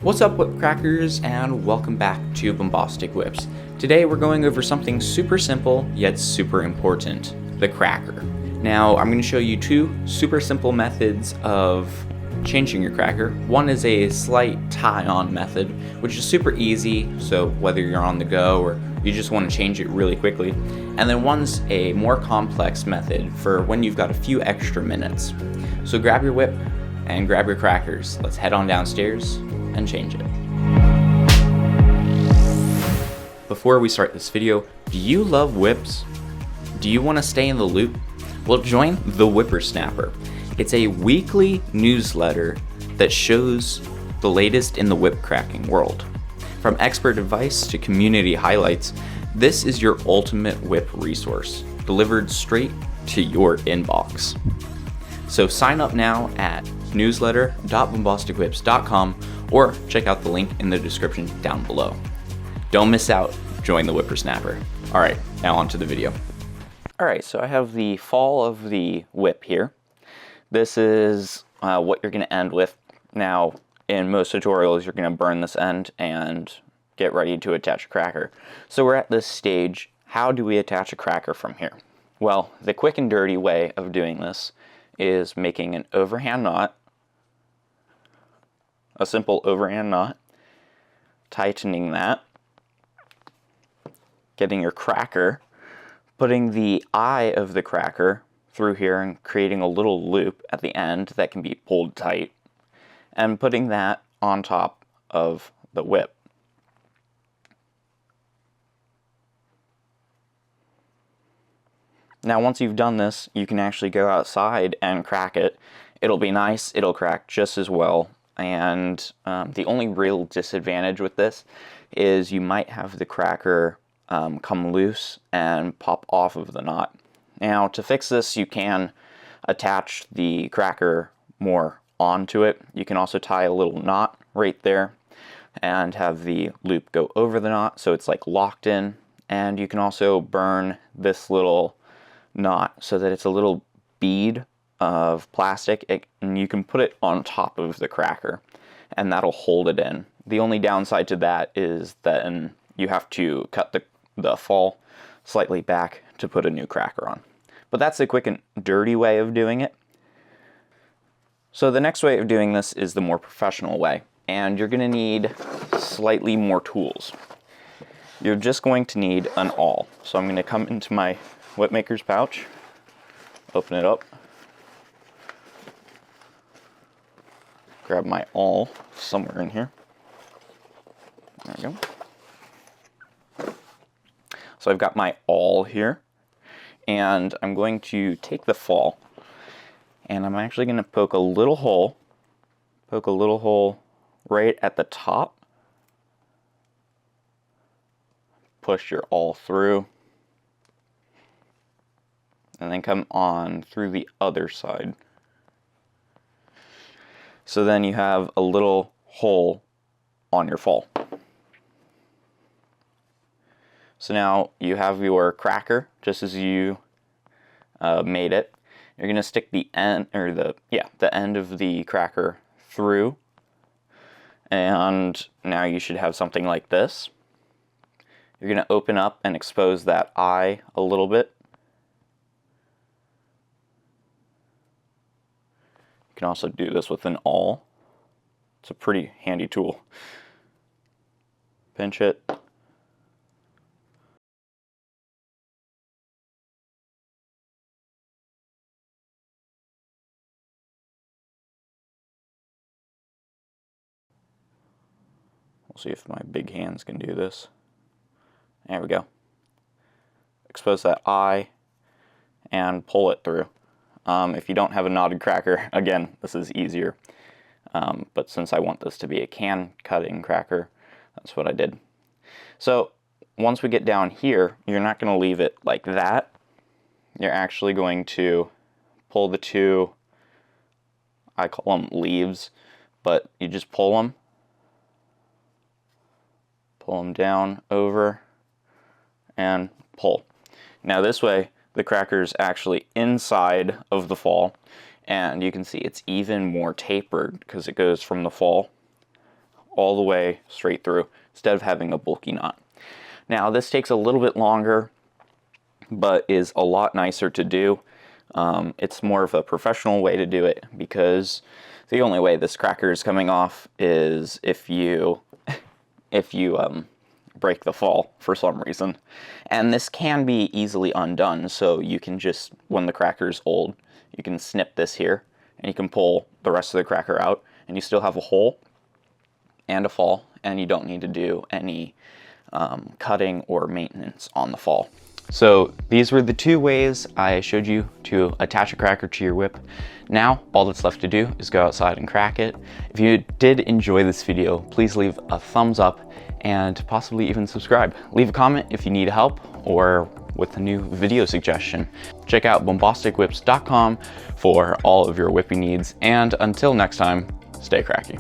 What's up, whip crackers, and welcome back to Bombastic Whips. Today we're going over something super simple yet super important, the cracker. Now I'm going to show you two super simple methods of changing your cracker. One is a slight tie-on method, which is super easy, so whether you're on the go or you just want to change it really quickly. And then one's a more complex method for when you've got a few extra minutes. So grab your whip and grab your crackers. Let's head on downstairs and change it. Before we start this video, do you love whips? Do you want to stay in the loop? Well, join the WhipperSnapper. It's a weekly newsletter that shows the latest in the whip cracking world. From expert advice to community highlights, this is your ultimate whip resource, delivered straight to your inbox. So sign up now at newsletter.bombasticwhips.com or check out the link in the description down below. Don't miss out, join the WhipperSnapper. All right, now on to the video. All right, so I have the fall of the whip here. This is what you're gonna end with. Now, in most tutorials, you're gonna burn this end and get ready to attach a cracker. So we're at this stage. How do we attach a cracker from here? Well, the quick and dirty way of doing this is making an overhand knot, a simple overhand knot, tightening that, getting your cracker, putting the eye of the cracker through here and creating a little loop at the end that can be pulled tight, and putting that on top of the whip. Now once you've done this, you can actually go outside and crack it. It'll be nice, it'll crack just as well, and the only real disadvantage with this is you might have the cracker come loose and pop off of the knot. Now to fix this, you can attach the cracker more onto it. You can also tie a little knot right there and have the loop go over the knot so it's like locked in, and you can also burn this little knot so that it's a little bead of plastic, and you can put it on top of the cracker and that'll hold it in. The only downside to that is that you have to cut the fall slightly back to put a new cracker on. But that's the quick and dirty way of doing it. So the next way of doing this is the more professional way, and you're going to need slightly more tools. You're just going to need an awl. So I'm going to come into my whipmaker's pouch, open it up, grab my awl somewhere in here. There we go. So I've got my awl here, and I'm going to take the fall, and I'm actually going to poke a little hole right at the top. Push your awl through, and then come on through the other side. So then you have a little hole on your fall. So now you have your cracker just as you made it. You're gonna stick the end, or the end of the cracker through, and now you should have something like this. You're gonna open up and expose that eye a little bit. You can also do this with an awl. It's a pretty handy tool. Pinch it. We'll see if my big hands can do this. There we go. Expose that eye and pull it through. If you don't have a knotted cracker, again, this is easier. But since I want this to be a can cutting cracker, that's what I did. So once we get down here, you're not going to leave it like that. You're actually going to pull the two, I call them leaves, but you just pull them down, over, and pull. Now this way, the cracker's actually inside of the fall, and you can see it's even more tapered because it goes from the fall all the way straight through instead of having a bulky knot. Now this takes a little bit longer, but is a lot nicer to do. It's more of a professional way to do it, because the only way this cracker is coming off is if you break the fall for some reason. And this can be easily undone, so you can just, when the cracker is old, you can snip this here and you can pull the rest of the cracker out and you still have a hole and a fall, and you don't need to do any cutting or maintenance on the fall. So these were the two ways I showed you to attach a cracker to your whip. Now all that's left to do is go outside and crack it. If you did enjoy this video, please leave a thumbs up and possibly even subscribe. Leave a comment if you need help or with a new video suggestion. Check out bombasticwhips.com for all of your whipping needs, and until next time, stay cracky.